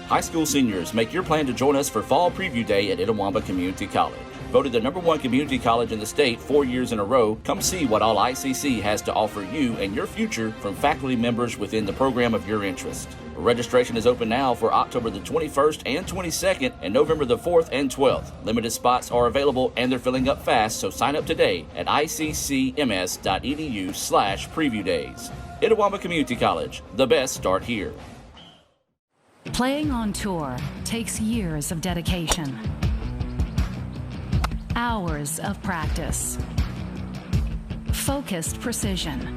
High school seniors, make your plan to join us for Fall Preview Day at Itawamba Community College. Voted the #1 community college in the state 4 years in a row, come see what all ICC has to offer you and your future from faculty members within the program of your interest. Registration is open now for October the 21st and 22nd and November the 4th and 12th. Limited spots are available and they're filling up fast, so sign up today at iccms.edu/preview days. Itawamba Community College, the best start here. Playing on tour takes years of dedication, hours of practice, focused precision,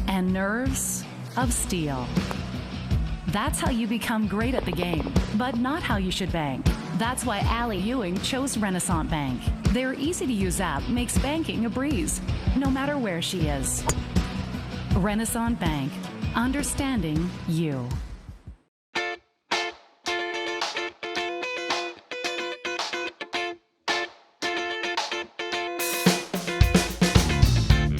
and nerves of steel. That's how you become great at the game, but not how you should bank. That's why Allie Ewing chose Renaissance Bank. Their easy-to-use app makes banking a breeze, no matter where she is. Renaissance Bank, understanding you.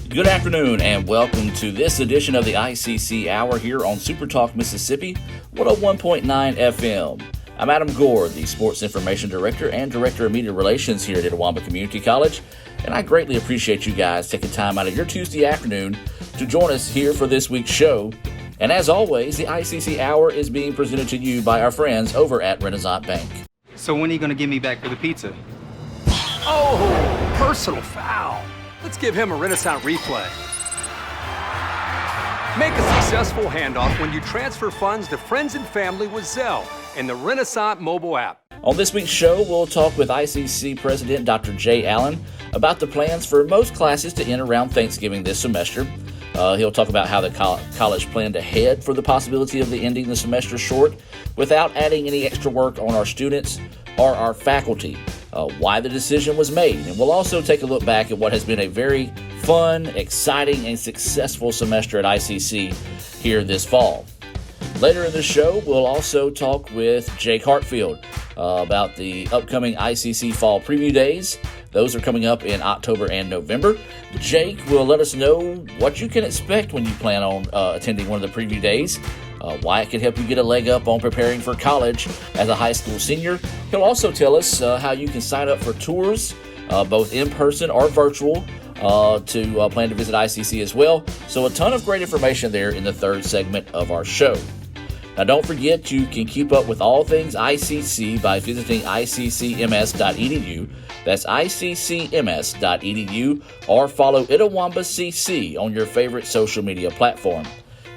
Good afternoon and welcome to this edition of the ICC Hour here on Super Talk Mississippi 101.9 FM. I'm Adam Gore, the Sports Information Director and Director of Media Relations here at Itawamba Community College, and I greatly appreciate you guys taking time out of your Tuesday afternoon to join us here for this week's show. And as always, the ICC Hour is being presented to you by our friends over at Renaissance Bank. So when are you going to give me back for the pizza? Oh, personal foul. Let's give him a Renaissance replay. Make a successful handoff when you transfer funds to friends and family with Zelle and the Renaissance mobile app. On this week's show, we'll talk with ICC President Dr. Jay Allen about the plans for most classes to end around Thanksgiving this semester. He'll talk about how the college planned ahead for the possibility of ending the semester short without adding any extra work on our students or our faculty, why the decision was made. And we'll also take a look back at what has been a very fun, exciting, and successful semester at ICC here this fall. Later in the show, we'll also talk with Jake Hartfield about the upcoming ICC Fall Preview Days. Those are coming up in October and November. Jake will let us know what you can expect when you plan on attending one of the preview days, why it can help you get a leg up on preparing for college as a high school senior. He'll also tell us how you can sign up for tours, both in person or virtual, to plan to visit ICC as well. So a ton of great information there in the third segment of our show. Now, don't forget you can keep up with all things ICC by visiting iccms.edu. That's iccms.edu, or follow Itawamba CC on your favorite social media platform.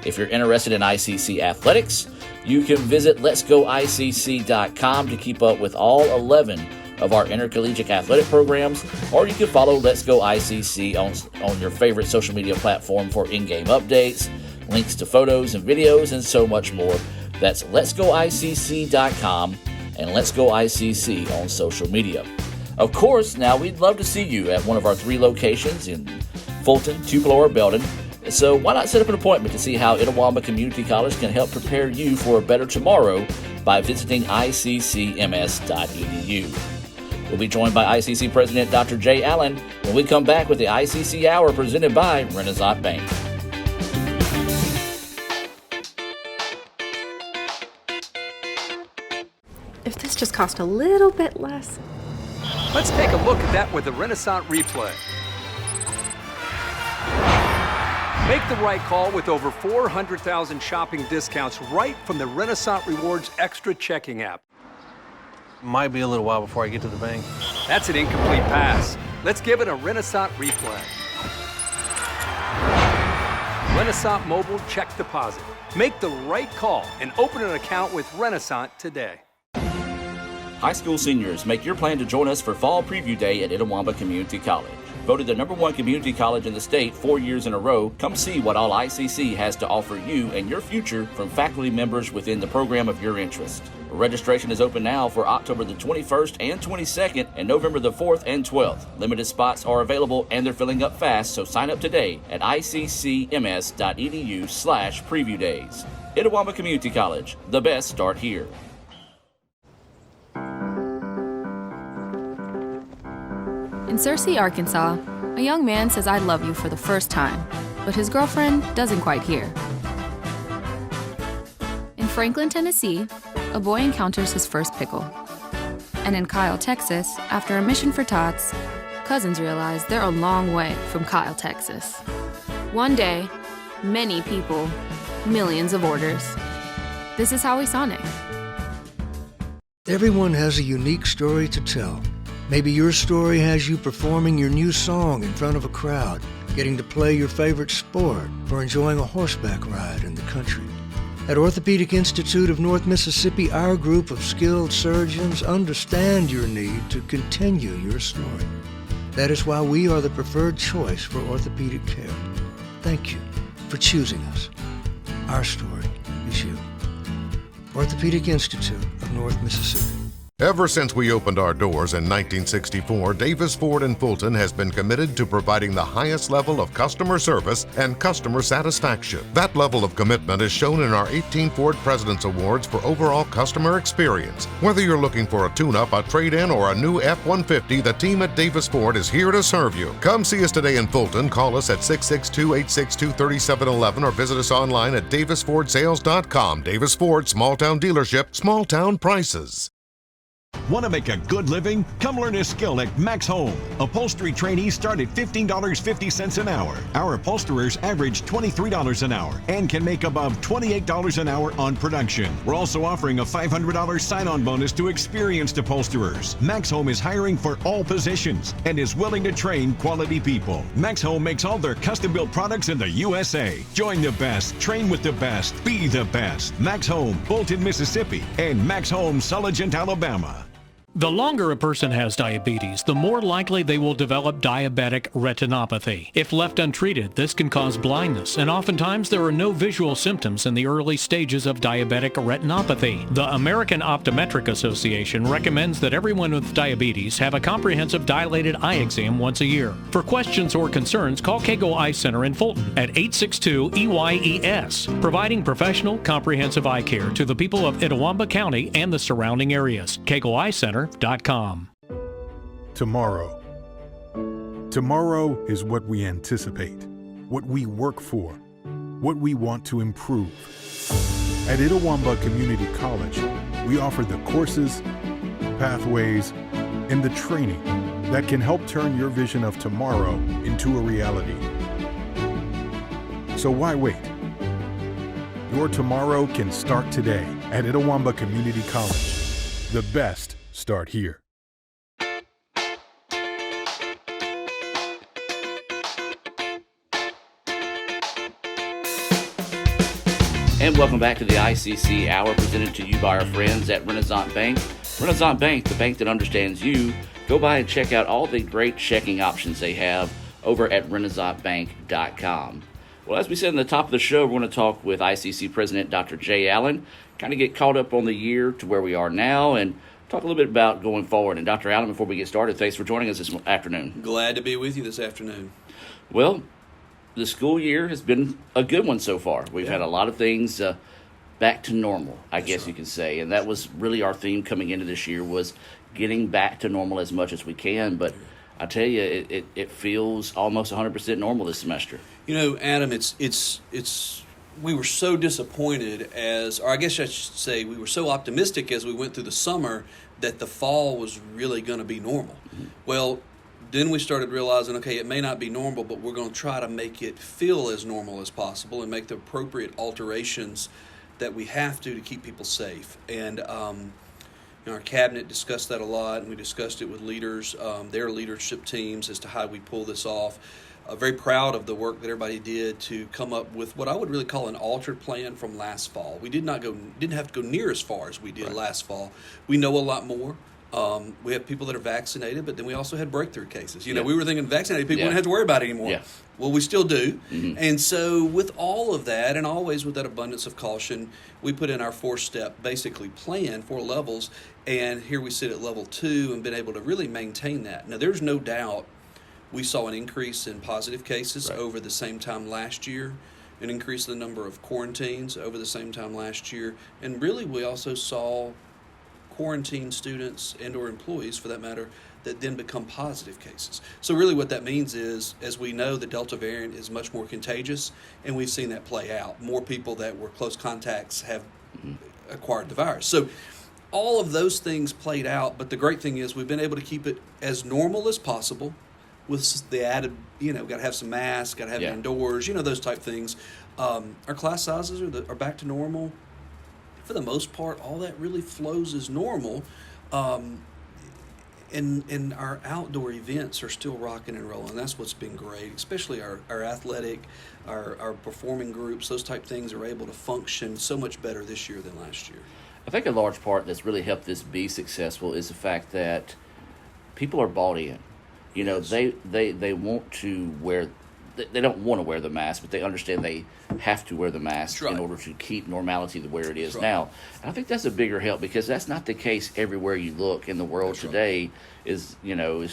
If you're interested in ICC athletics, you can visit letsgoicc.com to keep up with all 11 of our intercollegiate athletic programs, or you can follow Let's Go ICC on your favorite social media platform for in-game updates, links to photos and videos, and so much more. That's letsgoicc.com and Let's Go ICC on social media. Of course, now we'd love to see you at one of our 3 locations in Fulton, Tupelo, or Belden. So why not set up an appointment to see how Itawamba Community College can help prepare you for a better tomorrow by visiting iccms.edu. We'll be joined by ICC President Dr. Jay Allen when we come back with the ICC Hour presented by Renaissance Bank. If this just cost a little bit less. Let's take a look at that with the Renaissance replay. Make the right call with over 400,000 shopping discounts right from the Renaissance Rewards Extra checking app. Might be a little while before I get to the bank. That's an incomplete pass. Let's give it a Renaissance replay. Renaissance Mobile Check Deposit. Make the right call and open an account with Renaissance today. High school seniors, make your plan to join us for Fall Preview Day at Itawamba Community College. Voted the #1 community college in the state 4 years in a row, come see what all ICC has to offer you and your future from faculty members within the program of your interest. Registration is open now for October the 21st and 22nd and November the 4th and 12th. Limited spots are available and they're filling up fast, so sign up today at iccms.edu/preview days. Itawamba Community College, the best start here. In Searcy, Arkansas, a young man says I love you for the first time, but his girlfriend doesn't quite hear. In Franklin, Tennessee, a boy encounters his first pickle. And in Kyle, Texas, after a mission for tots, cousins realize they're a long way from Kyle, Texas. One day, many people, millions of orders. This is Howie Sonic. Everyone has a unique story to tell. Maybe your story has you performing your new song in front of a crowd, getting to play your favorite sport, or enjoying a horseback ride in the country. At Orthopedic Institute of North Mississippi, our group of skilled surgeons understand your need to continue your story. That is why we are the preferred choice for orthopedic care. Thank you for choosing us. Our story is you. Orthopedic Institute of North Mississippi. Ever since we opened our doors in 1964, Davis Ford in Fulton has been committed to providing the highest level of customer service and customer satisfaction. That level of commitment is shown in our 18 Ford President's Awards for overall customer experience. Whether you're looking for a tune-up, a trade-in, or a new F-150, the team at Davis Ford is here to serve you. Come see us today in Fulton. Call us at 662-862-3711 or visit us online at davisfordsales.com. Davis Ford, small town dealership, small town prices. Want to make a good living? Come learn a skill at Max Home. Upholstery trainees start at $15.50 an hour. Our upholsterers average $23 an hour and can make above $28 an hour on production. We're also offering a $500 sign-on bonus to experienced upholsterers. Max Home is hiring for all positions and is willing to train quality people. Max Home makes all their custom-built products in the USA. Join the best, train with the best, be the best. Max Home, Bolton, Mississippi, and Max Home, Sulligent, Alabama. The longer a person has diabetes, the more likely they will develop diabetic retinopathy. If left untreated, this can cause blindness, and oftentimes there are no visual symptoms in the early stages of diabetic retinopathy. The American Optometric Association recommends that everyone with diabetes have a comprehensive dilated eye exam once a year. For questions or concerns, call KGO Eye Center in Fulton at 862-EYES, providing professional, comprehensive eye care to the people of Itawamba County and the surrounding areas. KGO Eye Center. Tomorrow. Tomorrow is what we anticipate, what we work for, what we want to improve. At Itawamba Community College, we offer the courses, pathways, and the training that can help turn your vision of tomorrow into a reality. So why wait? Your tomorrow can start today at Itawamba Community College. The best start here. And welcome back to the ICC Hour, presented to you by our friends at Renaissance Bank. Renaissance Bank, the bank that understands you. Go by and check out all the great checking options they have over at renaissancebank.com. Well, as we said in the top of the show, we're going to talk with ICC President Dr. Jay Allen, kind of get caught up on the year to where we are now, and talk a little bit about going forward. And Dr. Allen, before we get started, thanks for joining us this afternoon. Glad to be with you this afternoon. Well, the school year has been a good one so far. We've had a lot of things back to normal, I guess you can say. And that was really our theme coming into this year, was getting back to normal as much as we can. But I tell you, it feels almost 100% normal this semester. You know, Adam, it's we were so disappointed or I guess I should say we were so optimistic as we went through the summer that the fall was really going to be normal. Mm-hmm. Well, then we started realizing, okay, it may not be normal, but we're going to try to make it feel as normal as possible and make the appropriate alterations that we have to keep people safe. And our cabinet discussed that a lot, and we discussed it with leaders, their leadership teams, as to how we pull this off. Very proud of the work that everybody did to come up with what I would really call an altered plan from last fall. We didn't have to go near as far as we did last fall. We know a lot more. We have people that are vaccinated, but then we also had breakthrough cases. You know, we were thinking vaccinated people wouldn't have to worry about it anymore. Yeah. Well, we still do. Mm-hmm. And so with all of that, and always with that abundance of caution, we put in our 4-step basically plan, 4 levels, and here we sit at level 2 and been able to really maintain that. Now, there's no doubt we saw an increase in positive cases over the same time last year, an increase in the number of quarantines over the same time last year, and really we also saw quarantine students and or employees, for that matter, that then become positive cases. So really what that means is, as we know, the Delta variant is much more contagious, and we've seen that play out. More people that were close contacts have acquired the virus. So all of those things played out, but the great thing is we've been able to keep it as normal as possible with the added, got to have some masks, got to have it indoors, those type things. Our class sizes are back to normal. For the most part, all that really flows as normal. And our outdoor events are still rocking and rolling. That's what's been great, especially our athletic, our performing groups, those type things are able to function so much better this year than last year. I think a large part that's really helped this be successful is the fact that people are bought in. They want to wear, they don't want to wear the mask, but they understand they have to wear the mask in order to keep normality to where it is now. And I think that's a bigger help because that's not the case everywhere you look in the world today. It's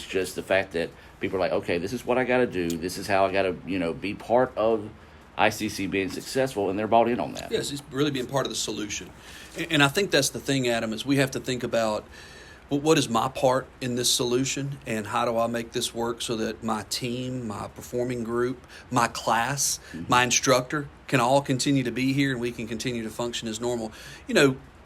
just the fact that people are like, okay, this is what I got to do. This is how I got to, be part of ICC being successful, and they're bought in on that. Yes, it's really being part of the solution. And I think that's the thing, Adam, is we have to think about, well, what is my part in this solution, and how do I make this work so that my team, my performing group, my class, my instructor can all continue to be here and we can continue to function as normal.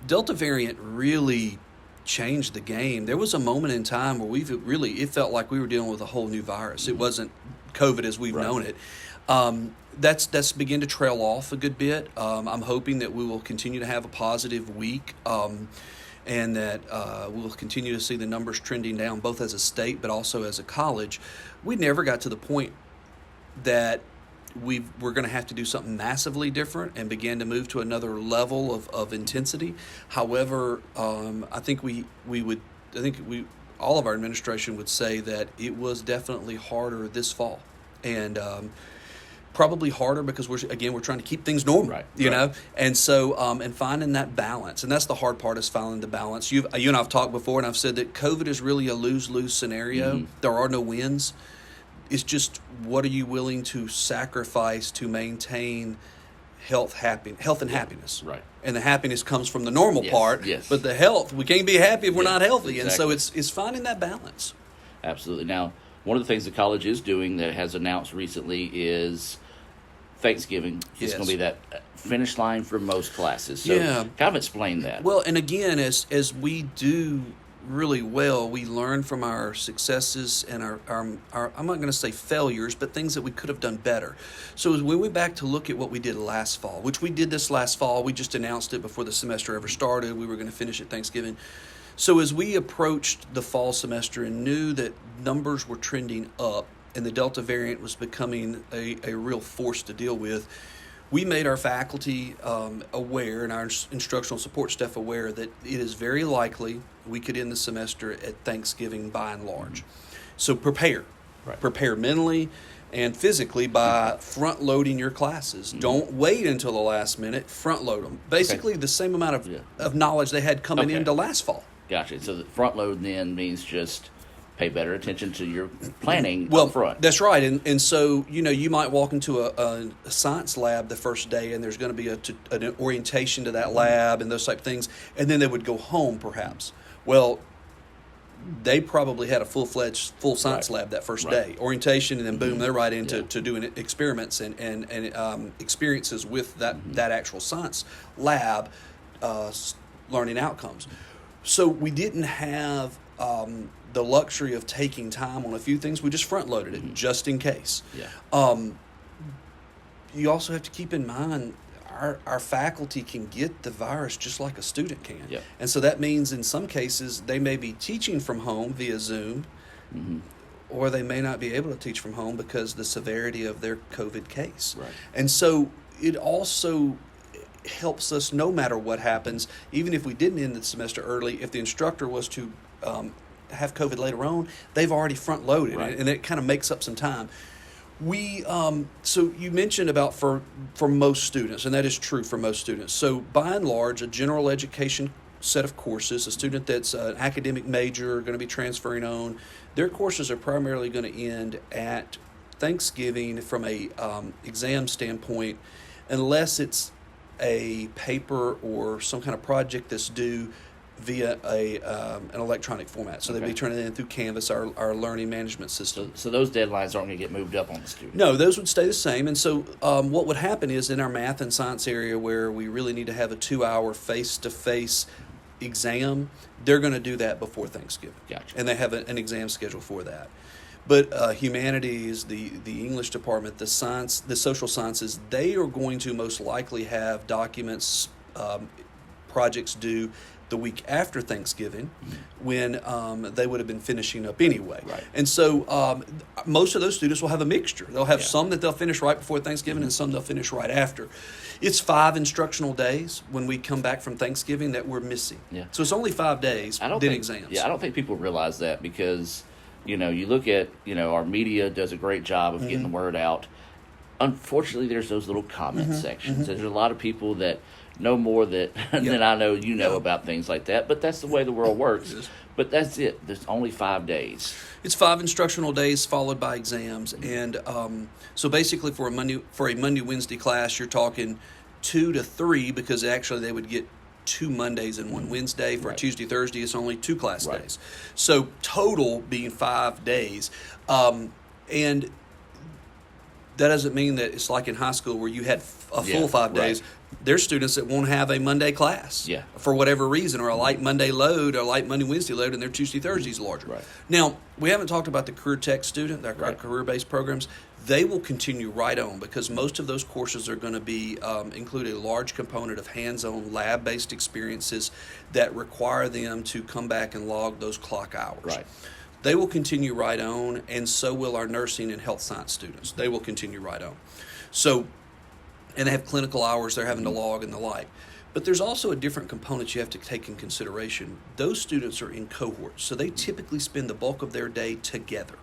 Delta variant really changed the game. There was a moment in time where it felt like we were dealing with a whole new virus. It wasn't COVID as we've known it. That's begun to trail off a good bit. I'm hoping that we will continue to have a positive week. And that we'll continue to see the numbers trending down, both as a state but also as a college. We never got to the point that we're going to have to do something massively different and begin to move to another level of intensity. However, I think all of our administration would say that it was definitely harder this fall, and probably harder because we're trying to keep things normal, and so and finding that balance, and that's the hard part, is finding the balance. You and I've talked before, and I've said that COVID is really a lose-lose scenario. There are no wins. It's just, what are you willing to sacrifice to maintain health and happiness? Right. And the happiness comes from the normal part. Yes. But the health, we can't be happy if we're not healthy, and so it's finding that balance. Absolutely. Now, one of the things the college is doing that has announced recently is Thanksgiving. It's going to be that finish line for most classes. So kind of explain that. Well, and again, as we do really well, we learn from our successes and our I'm not going to say failures, but things that we could have done better. So as we went back to look at what we did last fall, which we did this last fall, we just announced it before the semester ever started. We were going to finish at Thanksgiving. So as we approached the fall semester and knew that numbers were trending up and the Delta variant was becoming a real force to deal with, we made our faculty aware and our instructional support staff aware that it is very likely we could end the semester at Thanksgiving by and large. So prepare. Prepare mentally and physically by front-loading your classes. Don't wait until the last minute. Front-load them. Basically the same amount of knowledge they had coming into last fall. Gotcha. So the front-load then means just pay better attention to your planning up front. That's right. And so, you might walk into a science lab the first day, and there's going to be an orientation to that lab and those type of things, and then they would go home perhaps. Well, they probably had a full-fledged science lab that first day. Orientation, and then boom, they're right into doing experiments and experiences with that actual science lab learning outcomes. So we didn't have the luxury of taking time on a few things. We just front-loaded it just in case. You also have to keep in mind our faculty can get the virus just like a student can. And so that means in some cases they may be teaching from home via Zoom, or they may not be able to teach from home because of the severity of their COVID case. And so it also helps us, no matter what happens, even if we didn't end the semester early, if the instructor was to have COVID later on, they've already front-loaded, and it kind of makes up some time. We so you mentioned about for most students, and that is true for most students. So by and large, a general education set of courses, a student that's an academic major going to be transferring on, their courses are primarily going to end at Thanksgiving from a exam standpoint, unless it's a paper or some kind of project that's due via an electronic format. So they'll be turning it in through Canvas, our learning management system. So those deadlines aren't going to get moved up on the student? No, those would stay the same. And so what would happen is in our math and science area where we really need to have a 2-hour face-to-face exam, they're going to do that before Thanksgiving. Gotcha. And they have an exam schedule for that. But humanities, the English department, the science, the social sciences, they are going to most likely have documents, projects due the week after Thanksgiving, when they would have been finishing up anyway. Right. And so most of those students will have a mixture. They'll have some that they'll finish right before Thanksgiving and some they'll finish right after. It's 5 instructional days when we come back from Thanksgiving that we're missing. Yeah. So it's only 5 days, then exams. Yeah, I don't think people realize that because, you look at, our media does a great job of getting the word out. Unfortunately, there's those little comment sections. There's a lot of people that know more than I know know about things like that, but that's the way the world works. But that's it. There's only 5 days. It's 5 instructional days followed by exams, and so basically for a Monday Wednesday class, you're talking 2 to 3 because actually they would get 2 Mondays and 1 Wednesday. For Tuesday Thursday, it's only 2 class days. So total being 5 days, and that doesn't mean that it's like in high school where you had a full 5 days. There's students that won't have a Monday class for whatever reason, or a light Monday load, or a light Monday Wednesday load, and their Tuesday Thursday's larger. Now, we haven't talked about the career tech student, our career-based programs. They will continue right on because most of those courses are going to be include a large component of hands-on lab-based experiences that require them to come back and log those clock hours. They will continue right on, and so will our nursing and health science students. They will continue right on. So, and they have clinical hours they're having to log and the like. But there's also a different component you have to take in consideration. Those students are in cohorts, so they typically spend the bulk of their day together.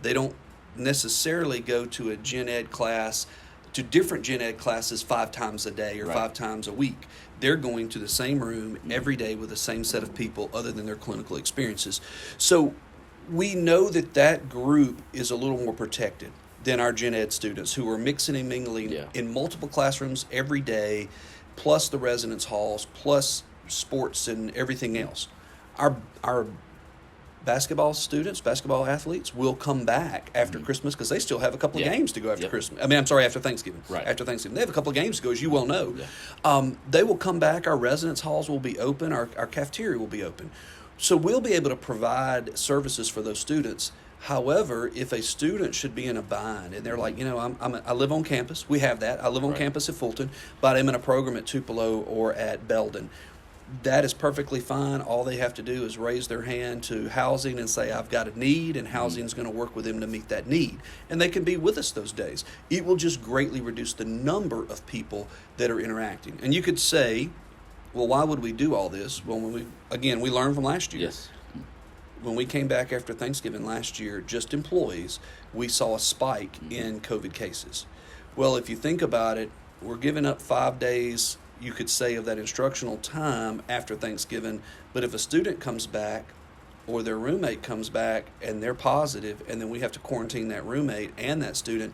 They don't necessarily go to a gen ed class, to different gen ed classes 5 times a day or 5 times a week. They're going to the same room every day with the same set of people other than their clinical experiences. So we know that group is a little more protected than our gen ed students who are mixing and mingling in multiple classrooms every day, plus the residence halls, plus sports and everything else. Our basketball students, basketball athletes will come back after Christmas because they still have a couple of games to go after Christmas. After Thanksgiving. After Thanksgiving. They have a couple of games to go, as you well know. They will come back. Our residence halls will be open. Our cafeteria will be open. So we'll be able to provide services for those students. However, if a student should be in a bind and they're like, I live on campus, we have that. I live on campus at Fulton, but I'm in a program at Tupelo or at Belden. That is perfectly fine. All they have to do is raise their hand to housing and say, I've got a need, and housing is going to work with them to meet that need. And they can be with us those days. It will just greatly reduce the number of people that are interacting. And you could say, well, why would we do all this? Well, we learned from last year. When we came back after Thanksgiving last year, just employees, we saw a spike in COVID cases. Well, if you think about it, we're giving up 5 days, you could say, of that instructional time after Thanksgiving. But if a student comes back or their roommate comes back and they're positive, and then we have to quarantine that roommate and that student,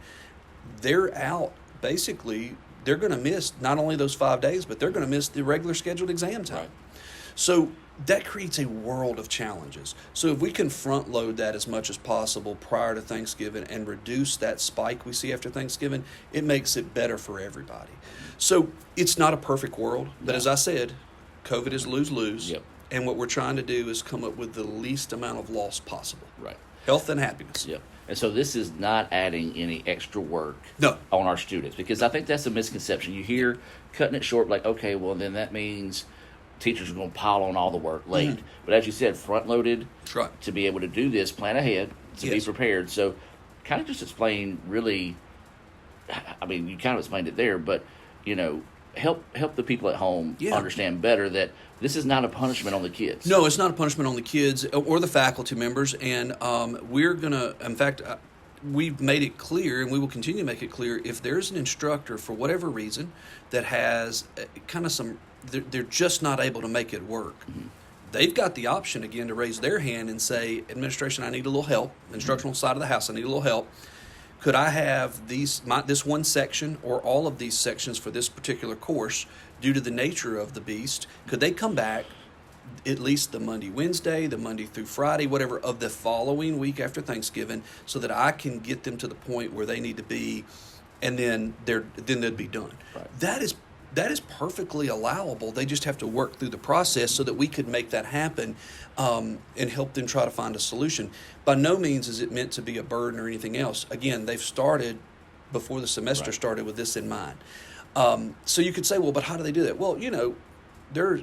they're out. Basically, they're going to miss not only those 5 days, but they're going to miss the regular scheduled exam time. So that creates a world of challenges. So if we can front load that as much as possible prior to Thanksgiving and reduce that spike we see after Thanksgiving, it makes it better for everybody. So it's not a perfect world, but as I said, COVID is lose-lose. And what we're trying to do is come up with the least amount of loss possible. Health and happiness. And so this is not adding any extra work on our students, because I think that's a misconception. You hear cutting it short, like, okay, well, then that means teachers are going to pile on all the work late. But as you said, front-loaded to be able to do this, plan ahead, to be prepared. So kind of just explain really, you kind of explained it there, but, help the people at home understand better that this is not a punishment on the kids. No, it's not a punishment on the kids or the faculty members. And we're going to, in fact, we've made it clear, and we will continue to make it clear, if there's an instructor for whatever reason that has kind of they're just not able to make it work, they've got the option again to raise their hand and say, administration, I need a little help. Instructional side of the house, I need a little help. Could I have this one section or all of these sections for this particular course due to the nature of the beast? Could they come back at least the Monday, Wednesday, the Monday through Friday, whatever, of the following week after Thanksgiving, so that I can get them to the point where they need to be, and then they'd be done. Right. That is perfectly allowable. They just have to work through the process so that we could make that happen, and help them try to find a solution. By no means is it meant to be a burden or anything else. Again, they've started before the semester started with this in mind. So you could say, well, but how do they do that? Well,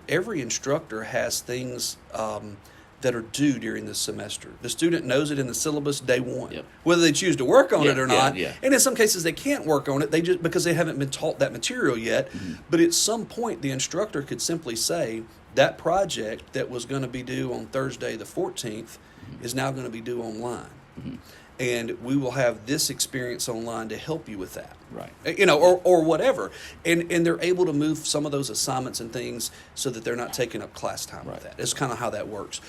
every instructor has things that are due during the semester. The student knows it in the syllabus day one, whether they choose to work on it or not. And in some cases, they can't work on it because they haven't been taught that material yet. But at some point, the instructor could simply say, that project that was going to be due on Thursday the 14th is now going to be due online. And we will have this experience online to help you with that. Right. Or whatever. And they're able to move some of those assignments and things so that they're not taking up class time with that. It's kind of how that works.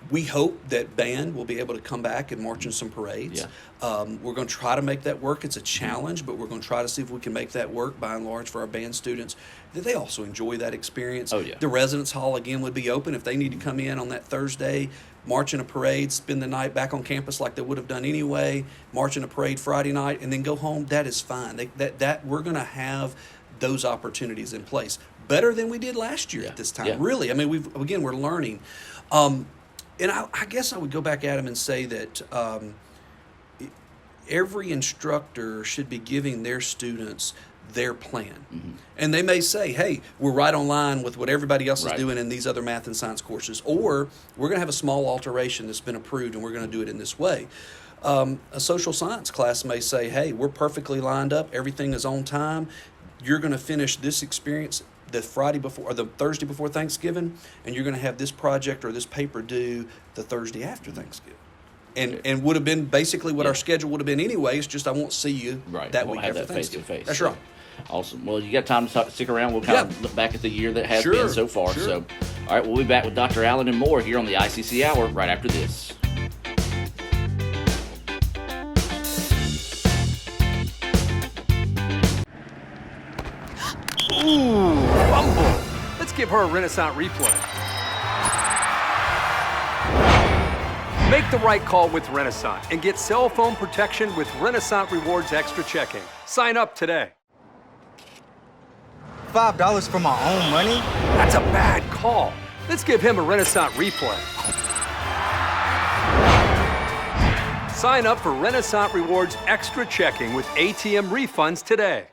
We hope that band will be able to come back and march in some parades. We're going to try to make that work. It's a challenge, but we're going to try to see if we can make that work by and large for our band students, that they also enjoy that experience. The residence hall, again, would be open if they need to come in on that Thursday, march in a parade, spend the night back on campus like they would have done anyway, march in a parade Friday night, and then go home. That is fine. That we're going to have those opportunities in place. Better than we did last year at this time, really. I mean, we're learning. And I guess I would go back at them and say that every instructor should be giving their students their plan. And they may say, hey, we're right on line with what everybody else is doing in these other math and science courses, or we're going to have a small alteration that's been approved and we're going to do it in this way. A social science class may say, hey, we're perfectly lined up, everything is on time, you're going to finish this experience the Friday before or the Thursday before Thanksgiving, and you're going to have this project or this paper due the Thursday after Thanksgiving. And would have been basically what our schedule would have been anyway. It's just I won't see you that week after Thanksgiving. Face to face. That's right. Awesome. Well, you got time to stick around. We'll kind of look back at the year that has been so far. So, all right, we'll be back with Dr. Allen and more here on the ICC Hour right after this. Ooh, fumble. Let's give her a Renaissance replay. Make the right call with Renaissance and get cell phone protection with Renaissance Rewards Extra Checking. Sign up today. $5 for my own money? That's a bad call. Let's give him a Renaissance replay. Sign up for Renaissance Rewards Extra Checking with ATM refunds today.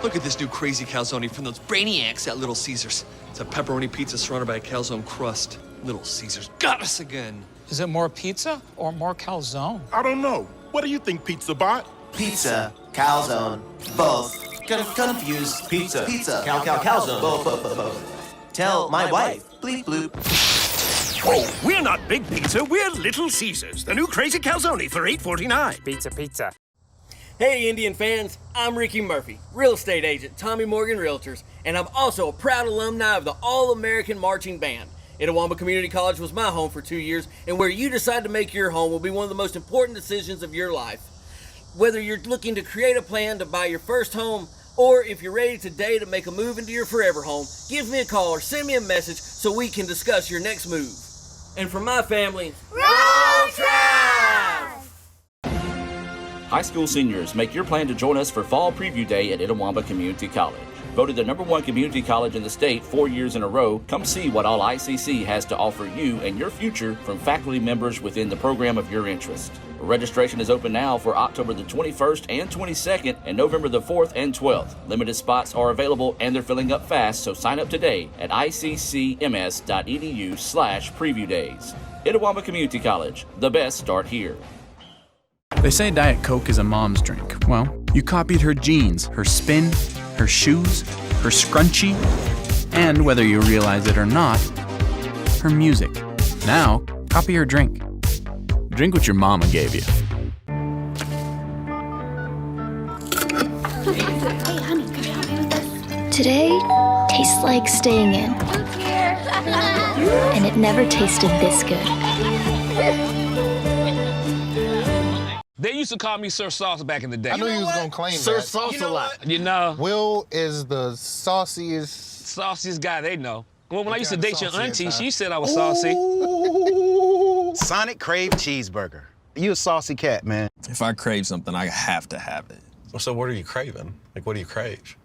Look at this new crazy calzone from those brainiacs at Little Caesars. It's a pepperoni pizza surrounded by a calzone crust. Little Caesars got us again. Is it more pizza or more calzone? I don't know. What do you think, Pizza Bot? Pizza, calzone, both. Confused. Pizza, calzone, both. Tell my wife. Bleep bloop. Oh, we're not Big Pizza, we're Little Caesars. The new crazy calzone for $8.49. Pizza. Hey, Indian fans, I'm Ricky Murphy, real estate agent, Tommy Morgan Realtors, and I'm also a proud alumni of the All-American Marching Band. Itawamba Community College was my home for 2 years, and where you decide to make your home will be one of the most important decisions of your life. Whether you're looking to create a plan to buy your first home, or if you're ready today to make a move into your forever home, give me a call or send me a message so we can discuss your next move. And from my family, Roll Tribe! High school seniors, make your plan to join us for Fall Preview Day at Itawamba Community College. Voted the #1 community college in the state 4 years in a row, come see what all ICC has to offer you and your future from faculty members within the program of your interest. Registration is open now for October the 21st and 22nd and November the 4th and 12th. Limited spots are available and they're filling up fast, so sign up today at iccms.edu/preview days. Itawamba Community College, the best start here. They say Diet Coke is a mom's drink. Well, you copied her jeans, her spin, her shoes, her scrunchie, and whether you realize it or not, her music. Now, copy her drink. Drink what your mama gave you. Hey, honey, could you help me with this? Today tastes like staying in. And it never tasted this good. There used to call me Sir Sauce back in the day. I knew you was going to claim Sir that. Sauce a lot. You know. Will is the sauciest. Sauciest guy they know. Well, when I used to kinda date your saucy auntie, at she times. said I was saucy. Sonic Crave Cheeseburger. You a saucy cat, man. If I crave something, I have to have it. So what are you craving? Like, what do you crave?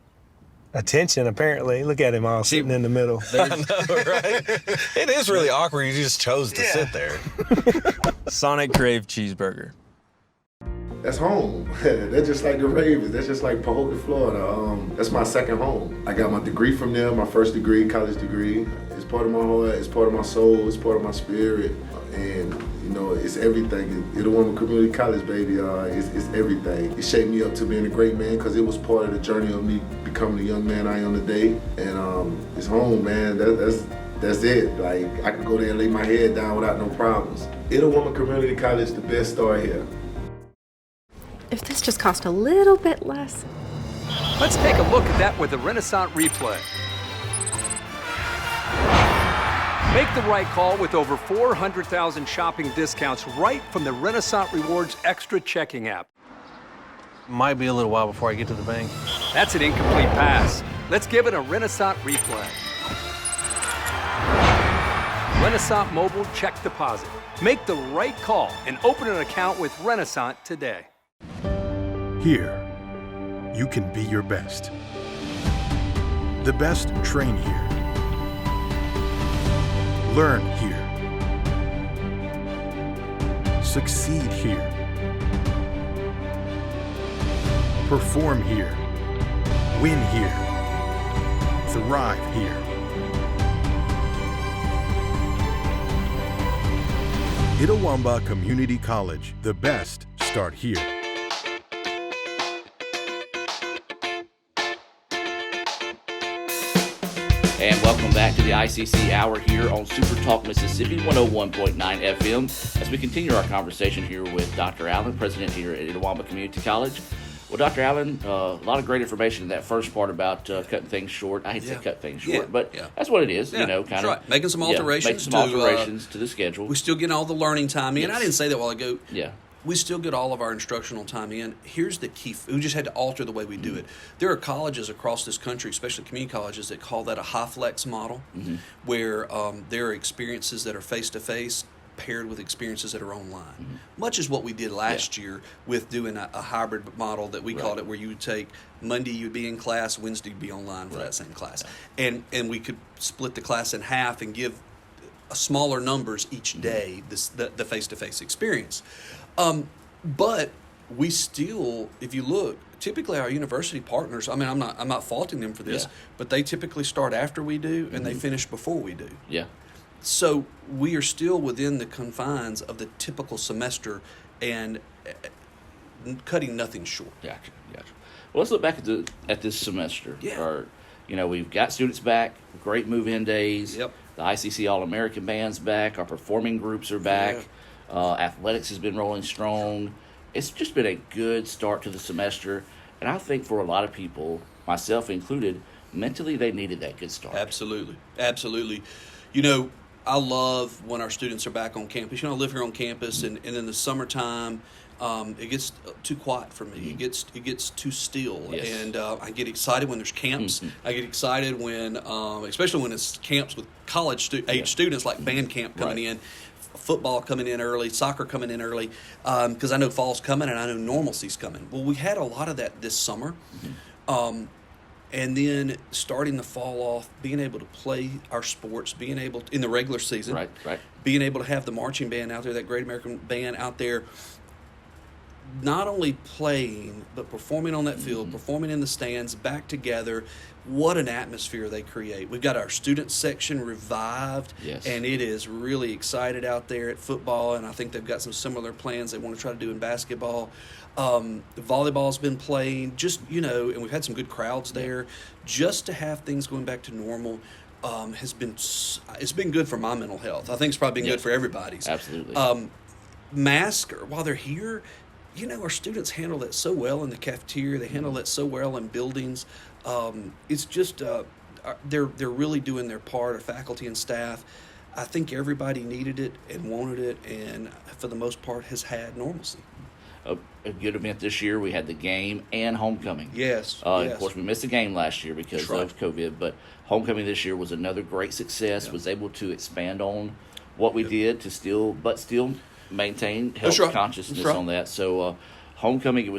Attention, apparently. Look at him all sitting in the middle. I know, right? It is really awkward. You just chose to sit there. Sonic Crave Cheeseburger. That's home. That's just like the Ravens. That's just like Pahokee, Florida. That's my second home. I got my degree from there, my first degree, college degree. It's part of my heart, it's part of my soul, it's part of my spirit. And, you know, it's everything. Itawamba Community College, baby, it's everything. It shaped me up to being a great man because it was part of the journey of me becoming the young man I am today. And it's home, man. That's it. Like, I can go there and lay my head down without no problems. Itawamba Community College, the best start here. If this just cost a little bit less. Let's take a look at that with the Renaissance replay. Make the right call with over 400,000 shopping discounts right from the Renaissance Rewards Extra checking app. Might be a little while before I get to the bank. That's an incomplete pass. Let's give it a Renaissance replay. Renaissance Mobile Check Deposit. Make the right call and open an account with Renaissance today. Here, you can be your best. The best train here. Learn here. Succeed here. Perform here. Win here. Thrive here. Itawamba Community College. The best start here. And welcome back to the ICC Hour here on Super Talk Mississippi 101.9 FM as we continue our conversation here with Dr. Allen, president here at Itawamba Community College. Well, Dr. Allen, a lot of great information in that first part about cutting things short. I hate to say cut things short, but that's what it is, you know, kind of. Right. Making some alterations. Making some alterations to the schedule. We still get all the learning time in. Yes. I didn't say that while ago. Yeah. We still get all of our instructional time in. Here's the key. We just had to alter the way we do it. There are colleges across this country, especially community colleges, that call that a high flex model, where there are experiences that are face-to-face paired with experiences that are online. Much as what we did last year with doing a hybrid model that we called it, where you would take Monday you'd be in class, Wednesday you'd be online for that same class. And we could split the class in half and give smaller numbers each day the face-to-face experience. But we still, if you look, typically our university partners, I mean, I'm not faulting them for this, but they typically start after we do and they finish before we do. Yeah. So we are still within the confines of the typical semester and cutting nothing short. Gotcha. Well, let's look back at this semester. Yeah. We've got students back, great move-in days. Yep. The ICC All-American Band's back. Our performing groups are back. Yeah. Athletics has been rolling strong. It's just been a good start to the semester. And I think for a lot of people, myself included, mentally they needed that good start. Absolutely. You know, I love when our students are back on campus. You know, I live here on campus, and in the summertime, it gets too quiet for me. It gets too still, and I get excited when there's camps. I get excited when, especially when it's camps with college age students, like band camp coming in, football coming in early, soccer coming in early, because I know fall's coming and I know normalcy's coming. Well, we had a lot of that this summer. And then starting the fall off, being able to play our sports, being able to, in the regular season, being able to have the marching band out there, that Great American Band out there, not only playing, but performing on that field, performing in the stands, back together. What an atmosphere they create. We've got our student section revived, and it is really excited out there at football, and I think they've got some similar plans they want to try to do in basketball. Volleyball's been playing, and we've had some good crowds there. Just to have things going back to normal it's been good for my mental health. I think it's probably been good for everybody's. Absolutely. Masks, while they're here, our students handle that so well in the cafeteria. They handle that so well in buildings. It's just they're really doing their part, our faculty and staff. I think everybody needed it and wanted it, and for the most part has had normalcy. a good event this year. We had the game and homecoming. Yes. Of course, we missed the game last year because of COVID, but homecoming this year was another great success. Yep. Was able to expand on what we did to still maintain health consciousness on that. So homecoming, it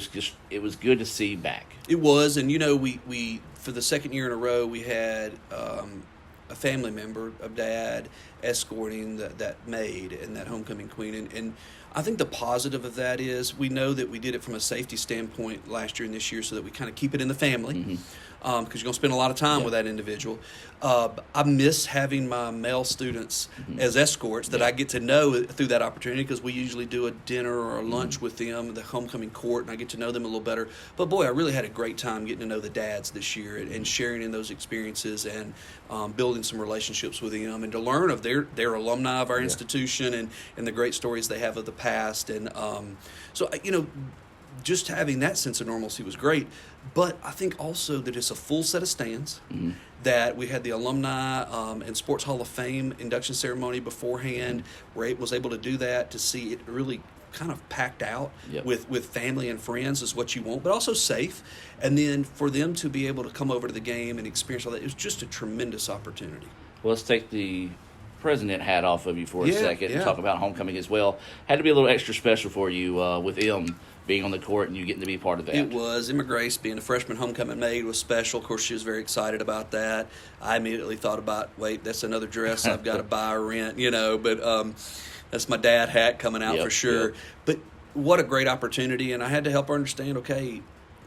was good to see back. It was, and we for the second year in a row we had a family member, a dad, escorting that maid and that homecoming queen, and I think the positive of that is we know that we did it from a safety standpoint last year and this year so that we kind of keep it in the family, because you're going to spend a lot of time with that individual. I miss having my male students as escorts that I get to know through that opportunity, because we usually do a dinner or a lunch with them, the homecoming court, and I get to know them a little better. But boy, I really had a great time getting to know the dads this year and sharing in those experiences and building some relationships with them, and to learn of their alumni of our institution and the great stories they have of the past. And so just having that sense of normalcy was great. But I think also that it's a full set of stands, that we had the alumni and Sports Hall of Fame induction ceremony beforehand, where it was able to do that, to see it really kind of packed out with family and friends is what you want, but also safe. And then for them to be able to come over to the game and experience all that, it was just a tremendous opportunity. Well, let's take the president hat off of you for a second and talk about homecoming as well. Had to be a little extra special for you with M being on the court and you getting to be part of that. It was. Emma Grace, being a freshman homecoming maid, was special. Of course, she was very excited about that. I immediately thought about, wait, that's another dress I've got to buy or rent, but that's my dad hat coming out for sure. But what a great opportunity, and I had to help her understand, okay,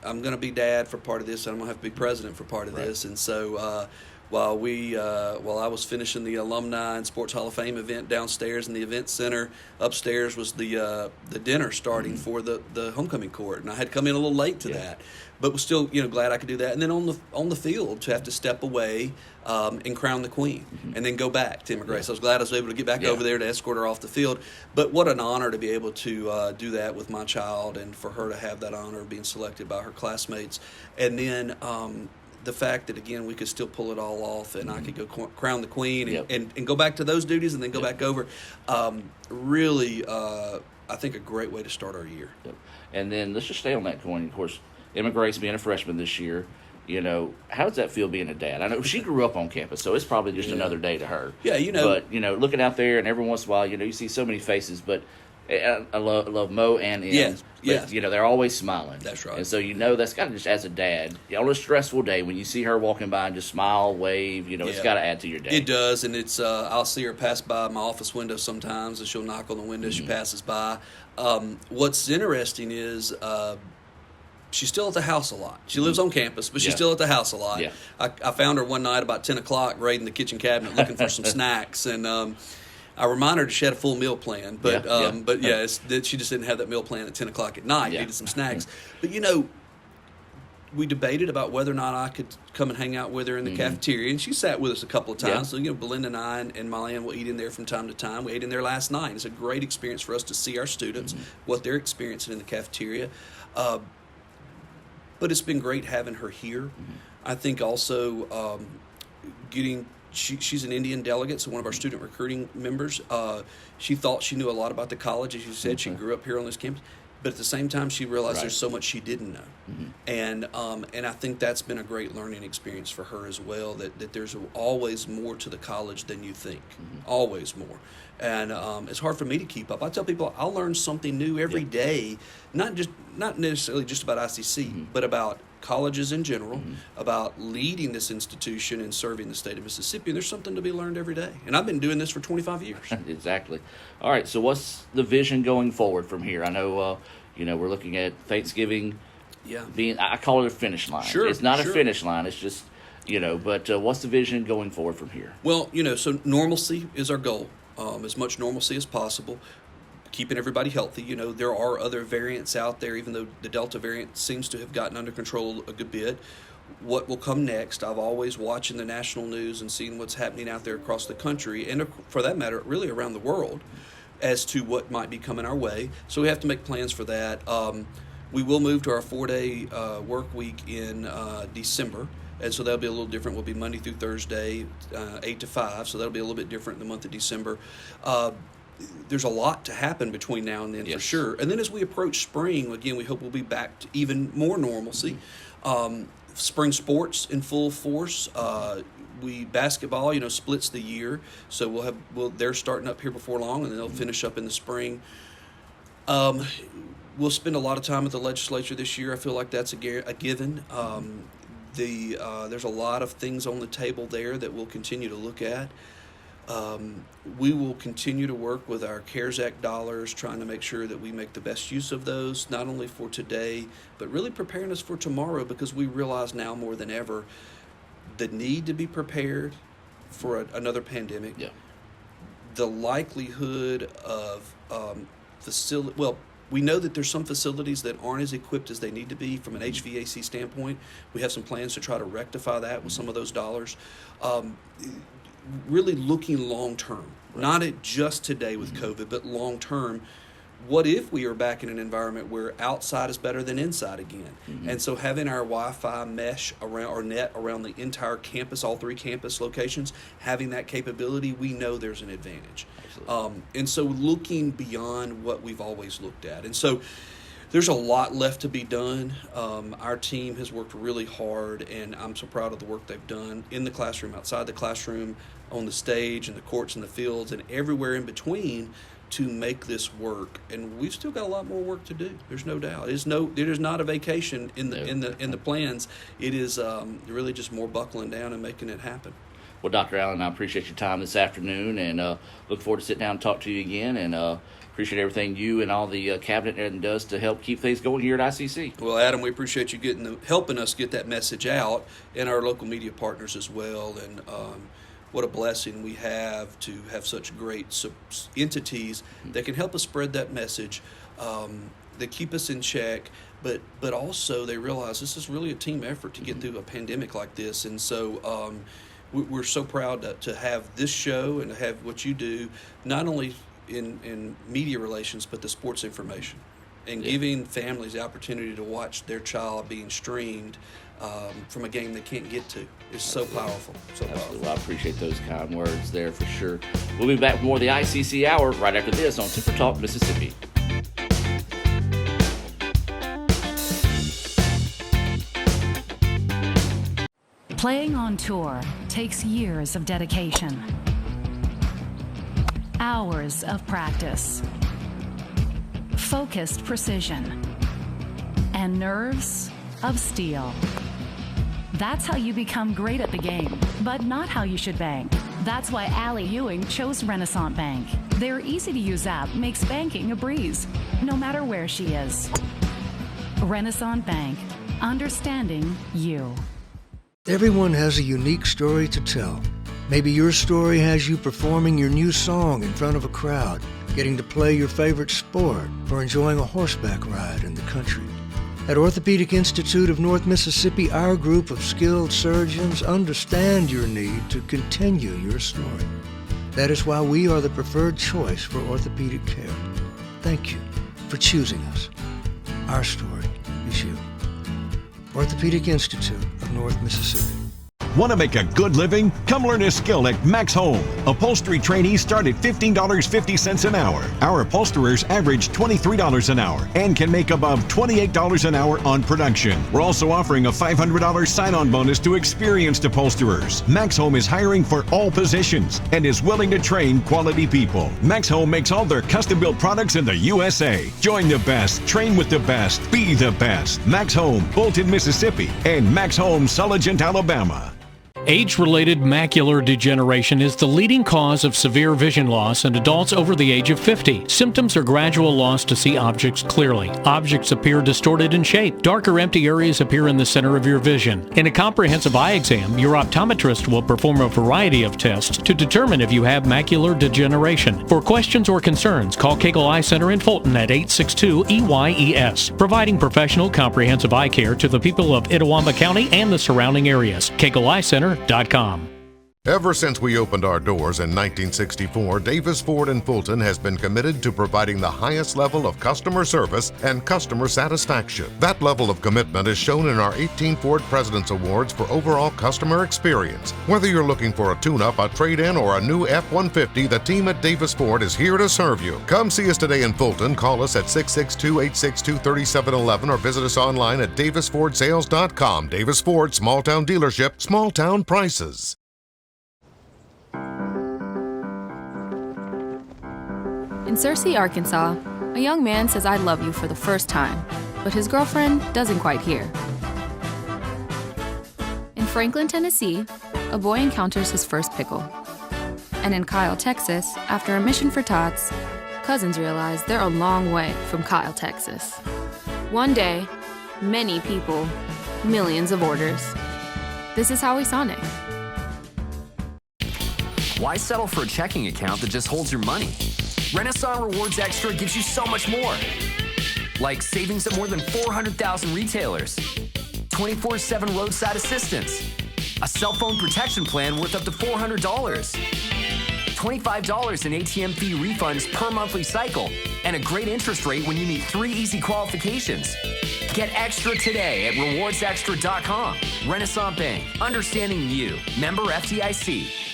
I'm going to be dad for part of this, and I'm going to have to be president for part of this. And so while I was finishing the Alumni and Sports Hall of Fame event downstairs in the event center, upstairs was the dinner starting for the homecoming court, and I had come in a little late to that, but was still glad I could do that. And then on the field, to have to step away and crown the queen, and then go back to Emma Grace. I was glad I was able to get back over there to escort her off the field. But what an honor to be able to do that with my child, and for her to have that honor of being selected by her classmates, and then the fact that, again, we could still pull it all off, and I could go crown the queen and go back to those duties and then go back over. Really, I think a great way to start our year. And then let's just stay on that coin. Of course, Emma Grace being a freshman this year, how does that feel being a dad? I know she grew up on campus, so it's probably just another day to her. Yeah, But, looking out there, and every once in a while, you see so many faces, but I love Mo and Em. But, they're always smiling. That's right. And so that's got to just, as a dad, on a stressful day, when you see her walking by and just smile, wave, it's got to add to your day. It does, and it's I'll see her pass by my office window sometimes, and she'll knock on the window as she passes by. What's interesting is she's still at the house a lot. She lives on campus, but she's still at the house a lot. I found her one night about 10 o'clock raiding the kitchen cabinet looking for some snacks, and I reminded her she had a full meal plan, but she just didn't have that meal plan at 10 o'clock at night. Needed some snacks. But, we debated about whether or not I could come and hang out with her in the cafeteria, and she sat with us a couple of times. So, Belinda and I and Molly Ann will eat in there from time to time. We ate in there last night. It's a great experience for us to see our students, what they're experiencing in the cafeteria. But it's been great having her here. I think also she's an Indian delegate, so one of our student recruiting members. She thought she knew a lot about the college. As you said, she grew up here on this campus. But at the same time, she realized there's so much she didn't know. And I think that's been a great learning experience for her as well, that there's always more to the college than you think. Always more. And it's hard for me to keep up. I tell people I'll learn something new every day, not necessarily just about ICC, but about colleges in general, about leading this institution and serving the state of Mississippi. And there's something to be learned every day. And I've been doing this for 25 years. Exactly. All right, so what's the vision going forward from here? I know, we're looking at Thanksgiving being, I call it a finish line. Sure, it's not a finish line. It's just, but what's the vision going forward from here? Well, so normalcy is our goal, as much normalcy as possible. Keeping everybody healthy. There are other variants out there, even though the Delta variant seems to have gotten under control a good bit. What will come next? I've always watching the national news and seeing what's happening out there across the country, and for that matter, really around the world, as to what might be coming our way. So we have to make plans for that. We will move to our 4-day work week in December. And so that'll be a little different. We'll be Monday through Thursday, 8 to 5. So that'll be a little bit different in the month of December. there's a lot to happen between now and then for sure. And then as we approach spring, again, we hope we'll be back to even more normalcy. Spring sports in full force. Basketball, splits the year, so they're starting up here before long, and then they'll finish up in the spring. We'll spend a lot of time at the legislature this year. I feel like that's a given. There's a lot of things on the table there that we'll continue to look at. We will continue to work with our CARES Act dollars, trying to make sure that we make the best use of those, not only for today, but really preparing us for tomorrow, because we realize now more than ever the need to be prepared for another pandemic. Yeah. The likelihood of we know that there's some facilities that aren't as equipped as they need to be from an HVAC standpoint. We have some plans to try to rectify that with some of those dollars. Really looking long term, not at just today with COVID, but long term. What if we are back in an environment where outside is better than inside again? And so having our Wi-Fi mesh around, or net around the entire campus, all 3 campus locations, having that capability, we know there's an advantage. And so looking beyond what we've always looked at. And so there's a lot left to be done. Our team has worked really hard, and I'm so proud of the work they've done in the classroom, outside the classroom, on the stage, in the courts and the fields, and everywhere in between to make this work. And we've still got a lot more work to do. There's no doubt. It is not a vacation in the plans. It is really just more buckling down and making it happen. Well, Dr. Allen, I appreciate your time this afternoon, and look forward to sitting down and talk to you again, and appreciate everything you and all the cabinet does to help keep things going here at ICC. Well, Adam, we appreciate you helping us get that message out, and our local media partners as well. And what a blessing we have to have such great entities that can help us spread that message, that keep us in check, but also they realize this is really a team effort to get through a pandemic like this. And so we're so proud to have this show and to have what you do, not only in media relations, but the sports information, and giving families the opportunity to watch their child being streamed from a game they can't get to is so powerful. So powerful. Well, I appreciate those kind words there for sure. We'll be back with more of the ICC Hour right after this on Super Talk Mississippi. Playing on tour takes years of dedication, hours of practice, focused precision, and nerves of steel. That's how you become great at the game, but not how you should bank. That's why Allie Ewing chose Renaissance Bank. Their easy-to-use app makes banking a breeze, no matter where she is. Renaissance Bank, understanding you. Everyone has a unique story to tell. Maybe your story has you performing your new song in front of a crowd, getting to play your favorite sport, or enjoying a horseback ride in the country. At Orthopedic Institute of North Mississippi, our group of skilled surgeons understand your need to continue your story. That is why we are the preferred choice for orthopedic care. Thank you for choosing us. Our story is you. Orthopedic Institute of North Mississippi. Want to make a good living? Come learn a skill at Max Home. Upholstery trainees start at $15.50 an hour. Our upholsterers average $23 an hour and can make above $28 an hour on production. We're also offering a $500 sign-on bonus to experienced upholsterers. Max Home is hiring for all positions and is willing to train quality people. Max Home makes all their custom-built products in the USA. Join the best, train with the best, be the best. Max Home, Bolton, Mississippi, and Max Home, Sulligent, Alabama. Age-related macular degeneration is the leading cause of severe vision loss in adults over the age of 50. Symptoms are gradual loss to see objects clearly. Objects appear distorted in shape. Darker empty areas appear in the center of your vision. In a comprehensive eye exam, your optometrist will perform a variety of tests to determine if you have macular degeneration. For questions or concerns, call Cagle Eye Center in Fulton at 862-EYES, providing professional comprehensive eye care to the people of Itawamba County and the surrounding areas. Cagle Eye Center.com. Ever since we opened our doors in 1964, Davis Ford in Fulton has been committed to providing the highest level of customer service and customer satisfaction. That level of commitment is shown in our 18 Ford President's Awards for overall customer experience. Whether you're looking for a tune-up, a trade-in, or a new F-150, the team at Davis Ford is here to serve you. Come see us today in Fulton. Call us at 662-862-3711 or visit us online at davisfordsales.com. Davis Ford, small-town dealership, small-town prices. In Searcy, Arkansas, a young man says I love you for the first time, but his girlfriend doesn't quite hear. In Franklin, Tennessee, a boy encounters his first pickle. And in Kyle, Texas, after a mission for tots, cousins realize they're a long way from Kyle, Texas. One day, many people, millions of orders. This is Howie Sonic. Why settle for a checking account that just holds your money? Renaissance Rewards Extra gives you so much more. Like savings at more than 400,000 retailers, 24/7 roadside assistance, a cell phone protection plan worth up to $400, $25 in ATM fee refunds per monthly cycle, and a great interest rate when you meet 3 easy qualifications. Get extra today at rewardsextra.com. Renaissance Bank, understanding you. Member FDIC.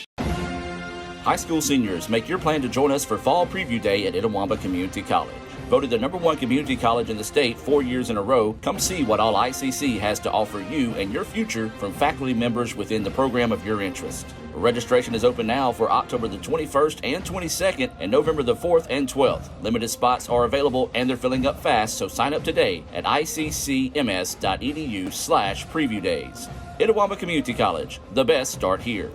High school seniors, make your plan to join us for Fall Preview Day at Itawamba Community College. Voted the #1 community college in the state 4 years in a row, come see what all ICC has to offer you and your future from faculty members within the program of your interest. Registration is open now for October the 21st and 22nd and November the 4th and 12th. Limited spots are available and they're filling up fast, so sign up today at iccms.edu/preview days. Itawamba Community College, the best start here.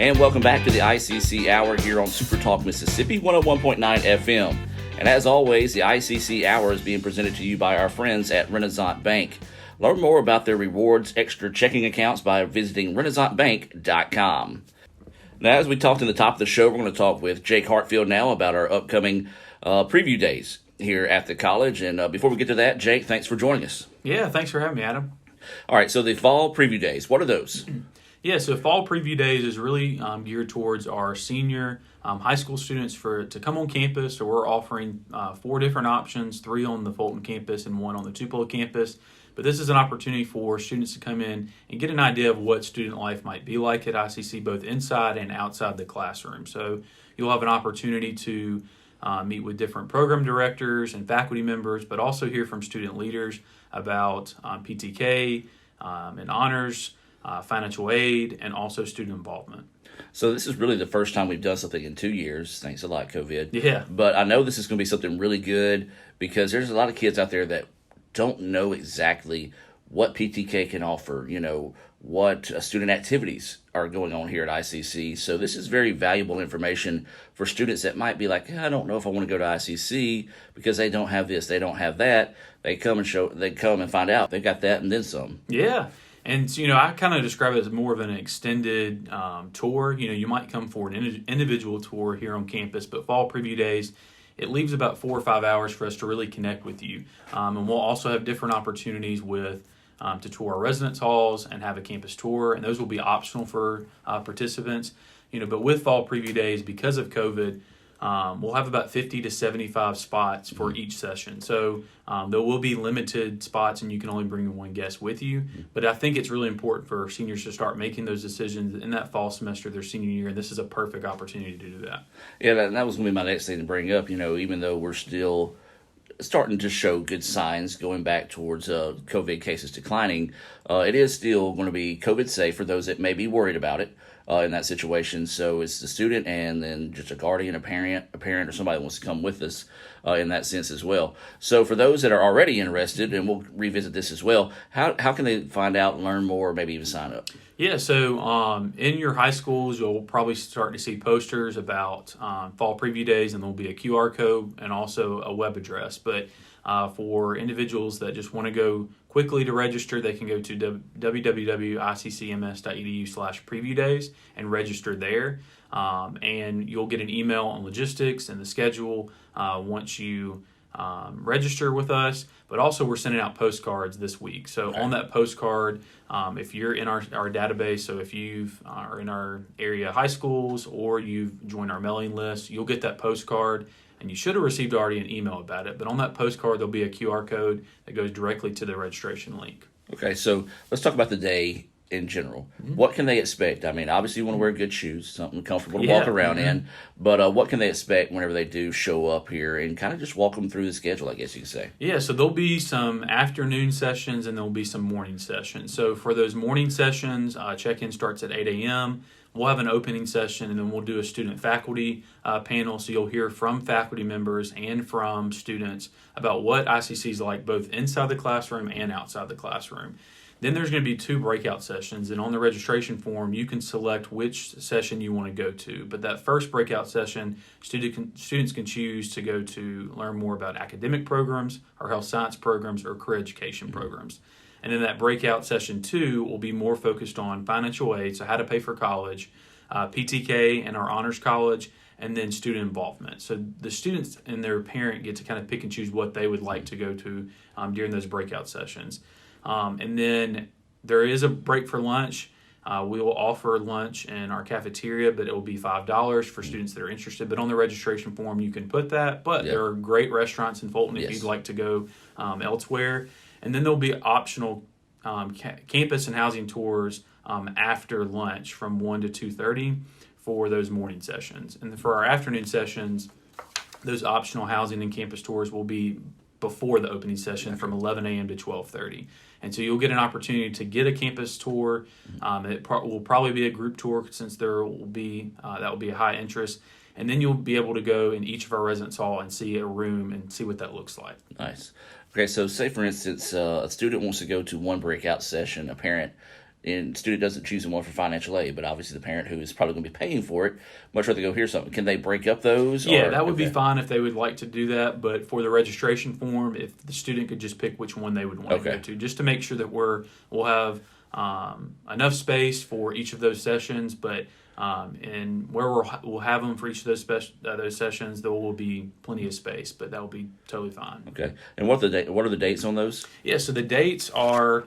And welcome back to the ICC Hour here on Super Talk Mississippi 101.9 FM. And as always, the ICC Hour is being presented to you by our friends at Renaissance Bank. Learn more about their rewards extra checking accounts by visiting renaissancebank.com. Now, as we talked in the top of the show, we're going to talk with Jake Hartfield now about our upcoming preview days here at the college. And before we get to that, Jake, thanks for joining us. Yeah, thanks for having me, Adam. All right, so the fall preview days, what are those? Yeah, so Fall Preview Days is really geared towards our senior high school students to come on campus. So we're offering 4 different options, 3 on the Fulton campus and 1 on the Tupelo campus. But this is an opportunity for students to come in and get an idea of what student life might be like at ICC, both inside and outside the classroom. So you'll have an opportunity to meet with different program directors and faculty members, but also hear from student leaders about PTK and honors, financial aid, and also student involvement. So this is really the first time we've done something in 2 years. Thanks a lot, COVID. Yeah. But I know this is going to be something really good because there's a lot of kids out there that don't know exactly what PTK can offer, what student activities are going on here at ICC. So this is very valuable information for students that might be like, I don't know if I want to go to ICC because they don't have this, they don't have that. They come and find out they've got that and then some. Yeah. And, I kind of describe it as more of an extended tour. You might come for an individual tour here on campus, but Fall Preview Days, it leaves about 4 or 5 hours for us to really connect with you. And we'll also have different opportunities to tour our residence halls and have a campus tour, and those will be optional for participants. But with Fall Preview Days, because of COVID, we'll have about 50 to 75 spots for each session. So there will be limited spots, and you can only bring 1 guest with you. But I think it's really important for seniors to start making those decisions in that fall semester of their senior year, and this is a perfect opportunity to do that. Yeah, that was going to be my next thing to bring up. Even though we're still starting to show good signs going back towards COVID cases declining, it is still going to be COVID safe for those that may be worried about it. In that situation. So it's the student and then just a guardian, a parent or somebody that wants to come with us in that sense as well. So for those that are already interested, and we'll revisit this as well, how can they find out and learn more or maybe even sign up? Yeah, so in your high schools, you'll probably start to see posters about Fall Preview Days, and there'll be a QR code and also a web address. But for individuals that just want to go quickly to register, they can go to www.iccms.edu/preview days and register there. and you'll get an email on logistics and the schedule once you register with us. But also we're sending out postcards this week. So on that postcard, if you're in our database, so if you are in our area high schools or you've joined our mailing list, you'll get that postcard. And you should have received already an email about it. But on that postcard, there'll be a QR code that goes directly to the registration link. Okay, so let's talk about the day in general. What can they expect? I mean, obviously you want to wear good shoes, something comfortable to walk around in. But what can they expect whenever they do show up here, and kind of just walk them through the schedule, I guess you could say? Yeah, so there'll be some afternoon sessions and there'll be some morning sessions. So for those morning sessions, check-in starts at 8 a.m. We'll have an opening session, and then we'll do a student-faculty panel, so you'll hear from faculty members and from students about what ICC is like both inside the classroom and outside the classroom. Then there's going to be 2 breakout sessions, and on the registration form, you can select which session you want to go to. But that first breakout session, students can choose to go to learn more about academic programs, or health science programs, or career education programs. And then that breakout session 2 will be more focused on financial aid, so how to pay for college, PTK and our honors college, and then student involvement. So the students and their parent get to kind of pick and choose what they would like to go to during those breakout sessions. And then there is a break for lunch. We will offer lunch in our cafeteria, but it will be $5 for students that are interested. But on the registration form, you can put that. But there are great restaurants in Fulton if you'd like to go elsewhere. And then there'll be optional campus and housing tours after lunch from 1 to 2:30 for those morning sessions. And for our afternoon sessions, those optional housing and campus tours will be before the opening session from 11 a.m. to 12:30. And so you'll get an opportunity to get a campus tour. It will probably be a group tour since there will be that will be a high interest. And then you'll be able to go in each of our residence hall and see a room and see what that looks like. Nice. Okay, so say for instance, a student wants to go to one breakout session, a parent, and student doesn't choose one for financial aid, but obviously the parent who is probably going to be paying for it much rather go hear something. Can they break up those? Yeah, that would be fine if they would like to do that. But for the registration form, if the student could just pick which one they would want to go to, just to make sure that we'll have enough space for each of those sessions. But and where we'll have them for each of those sessions, there will be plenty of space. But that will be totally fine. Okay. And what are the dates on those? Yeah, so the dates are.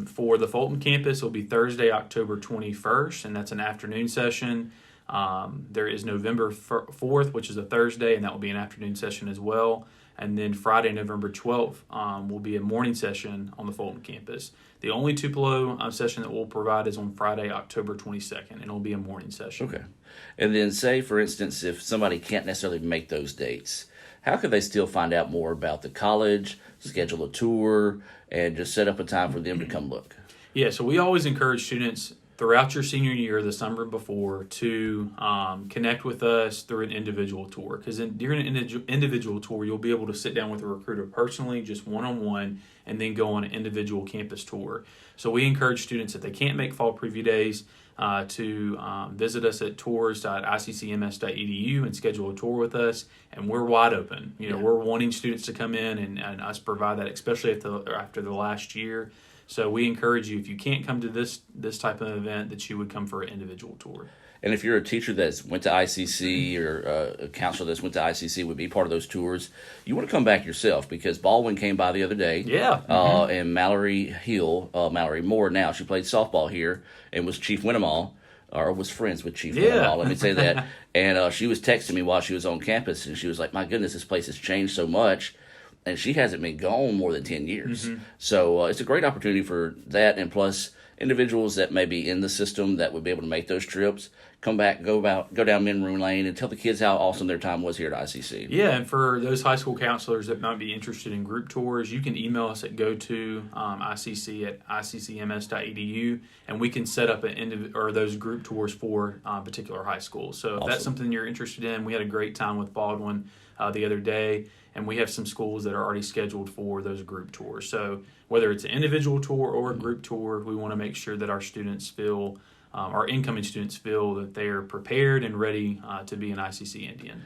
For the Fulton campus, it will be Thursday, October 21st, and that's an afternoon session. There is November 4th, which is a Thursday, and that will be an afternoon session as well. And then Friday, November 12th, will be a morning session on the Fulton campus. The only Tupelo session that we'll provide is on Friday, October 22nd, and it will be a morning session. Okay. And then say, for instance, if somebody can't necessarily make those dates, how could they still find out more about the college, schedule a tour, and just set up a time for them to come look? Yeah, so we always encourage students throughout your senior year, the summer before, to connect with us through an individual tour. Because during an individual tour, you'll be able to sit down with a recruiter personally, just one-on-one, and then go on an individual campus tour. So we encourage students, if they can't make fall preview days, to visit us at tours.iccms.edu and schedule a tour with us. And we're wide open. We're wanting students to come in and us provide that, especially after the last year. So we encourage you, if you can't come to this type of event, that you would come for an individual tour. And if you're a teacher that's went to ICC or a counselor that's went to ICC would be part of those tours, you want to come back yourself, because Baldwin came by the other day. Yeah. And Mallory Moore now, she played softball here and was Chief Winnemall, or was friends with Chief Winnemall, let me say that. And she was texting me while she was on campus, and she was like, my goodness, this place has changed so much. And she hasn't been gone more than 10 years. So it's a great opportunity for that, and plus individuals that may be in the system that would be able to make those trips, come back, go down Menroon Lane, and tell the kids how awesome their time was here at ICC. Yeah, and for those high school counselors that might be interested in group tours, you can email us at go-to-ICC@iccms.edu, and we can set up those group tours for particular high schools. So if that's something you're interested in, we had a great time with Baldwin the other day, and we have some schools that are already scheduled for those group tours. So whether it's an individual tour or a group tour, we want to make sure that our students feel, our incoming students feel that they are prepared and ready to be an ICC Indian.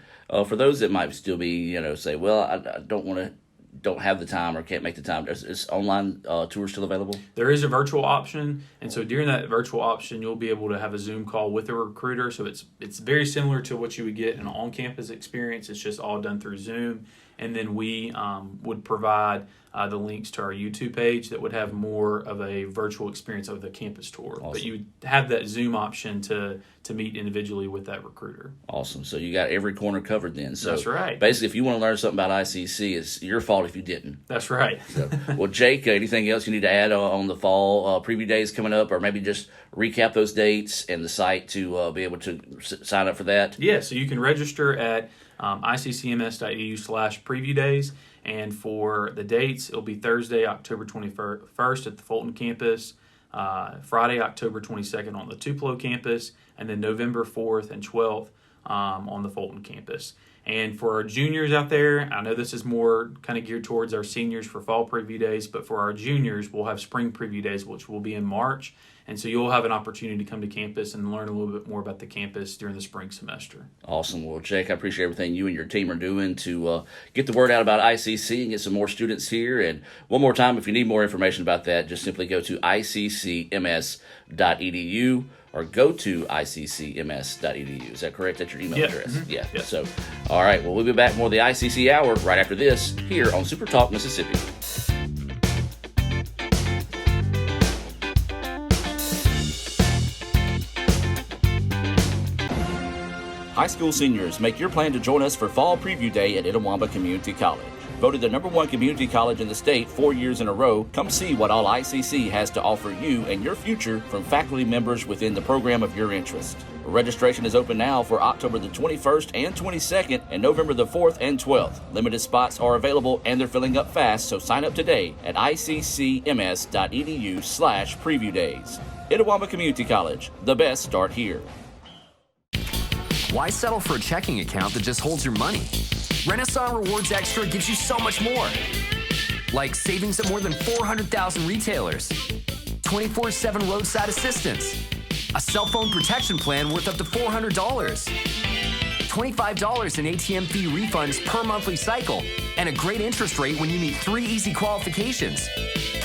For those that might still be, say, well, I don't want to don't have the time or can't make the time, is online tours still available? There is a virtual option, and so during that virtual option, you'll be able to have a Zoom call with a recruiter. So it's very similar to what you would get in an on-campus experience. It's just all done through Zoom, and then we would provide the links to our YouTube page that would have more of a virtual experience of the campus tour. Awesome. But you would have that Zoom option to meet individually with that recruiter. Awesome. So you got every corner covered then. So that's right. Basically, if you want to learn something about ICC, it's your fault if you didn't. That's right. So, well, Jake, anything else you need to add on the fall preview days coming up, or maybe just recap those dates and the site to be able to sign up for that? Yeah, so you can register at iccms.edu/preview days. And for the dates, it'll be Thursday, October 21st at the Fulton campus, Friday, October 22nd on the Tupelo campus, and then November 4th and 12th on the Fulton campus. And for our juniors out there, I know this is more kind of geared towards our seniors for fall preview days, but for our juniors, we'll have spring preview days, which will be in March. And so you'll have an opportunity to come to campus and learn a little bit more about the campus during the spring semester. Awesome. Well, Jake, I appreciate everything you and your team are doing to get the word out about ICC and get some more students here. And one more time, if you need more information about that, just simply go to iccms.edu or go to iccms.edu. Is that correct? That's your email address? Mm-hmm. Yeah. So, all right. Well, we'll be back more of the ICC Hour right after this here on Super Talk Mississippi. High school seniors, make your plan to join us for Fall Preview Day at Itawamba Community College. Voted the #1 community college in the state 4 years in a row, come see what all ICC has to offer you and your future from faculty members within the program of your interest. Registration is open now for October the 21st and 22nd and November the 4th and 12th. Limited spots are available and they're filling up fast, so sign up today at iccms.edu/preview days. Itawamba Community College, the best start here. Why settle for a checking account that just holds your money? Renaissance Rewards Extra gives you so much more. Like savings at more than 400,000 retailers, 24/7 roadside assistance, a cell phone protection plan worth up to $400, $25 in ATM fee refunds per monthly cycle, and a great interest rate when you meet 3 easy qualifications.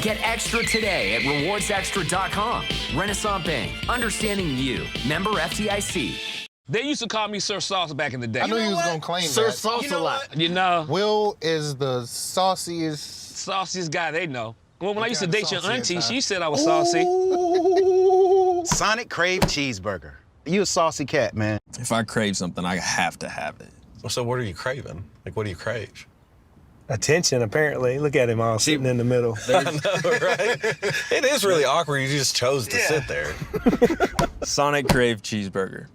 Get extra today at rewardsextra.com. Renaissance Bank, understanding you. Member FDIC. They used to call me Sir Sauce back in the day. I knew you was gonna claim Sir that. Sauce a lot. You know, Will is the sauciest guy they know. Well, when I used to date your auntie, she said I was Ooh. saucy. Sonic Crave Cheeseburger. You a saucy cat, man. If I crave something, I have to have it. So what are you craving? Like, what do you crave? Attention, apparently. Look at him all sitting in the middle. I know, right? It is really awkward. You just chose to sit there. Sonic Crave Cheeseburger.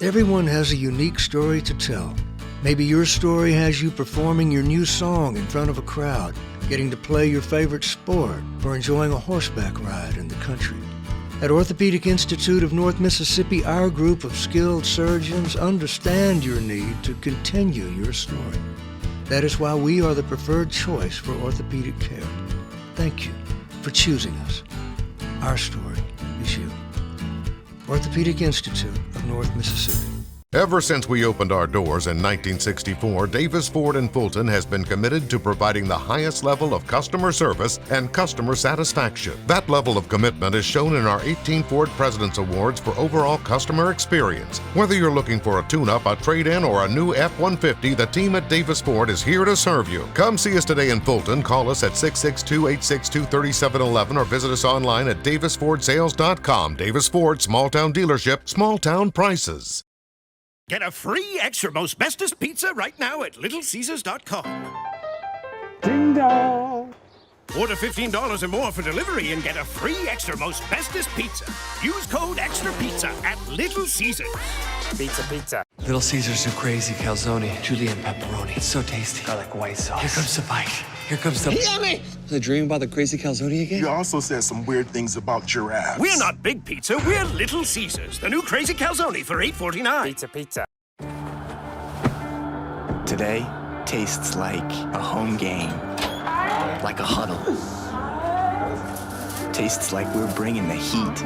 Everyone has a unique story to tell. Maybe your story has you performing your new song in front of a crowd, getting to play your favorite sport, or enjoying a horseback ride in the country. At Orthopedic Institute of North Mississippi, our group of skilled surgeons understand your need to continue your story. That is why we are the preferred choice for orthopedic care. Thank you for choosing us. Our story is you. Orthopedic Institute of North Mississippi. Ever since we opened our doors in 1964, Davis Ford in Fulton has been committed to providing the highest level of customer service and customer satisfaction. That level of commitment is shown in our 18 Ford President's Awards for overall customer experience. Whether you're looking for a tune-up, a trade-in, or a new F-150, the team at Davis Ford is here to serve you. Come see us today in Fulton. Call us at 662-862-3711 or visit us online at davisfordsales.com. Davis Ford, small-town dealership, small-town prices. Get a free extra most bestest pizza right now at littlecaesars.com. Ding dong! Order $15 or more for delivery and get a free extra most bestest pizza. Use code EXTRA PIZZA at Little Caesars. Pizza, pizza. Little Caesars new crazy calzone, julienne pepperoni. It's so tasty. Garlic white sauce. Here comes the bite. Here comes the... Yummy! The dream about the crazy calzone again? You also said some weird things about giraffes. We're not Big Pizza, we're Little Caesars. The new crazy calzone for $8.49. Pizza, pizza. Today tastes like a home game. Like a huddle. Tastes like we're bringing the heat.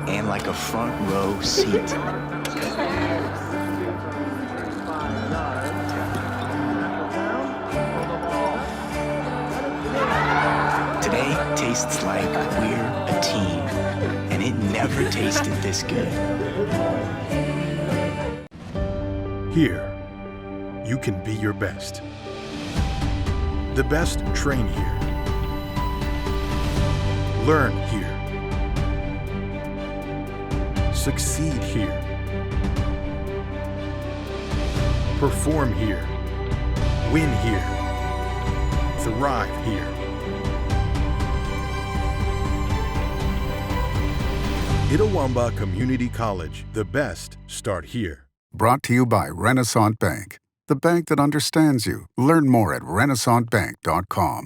And like a front row seat. tastes like we're a team, and it never tasted this good. Here, you can be your best. The best train here. Learn here. Succeed here. Perform here. Win here. Thrive here. Itawamba Community College. The best start here. Brought to you by Renaissance Bank, the bank that understands you. Learn more at renaissancebank.com.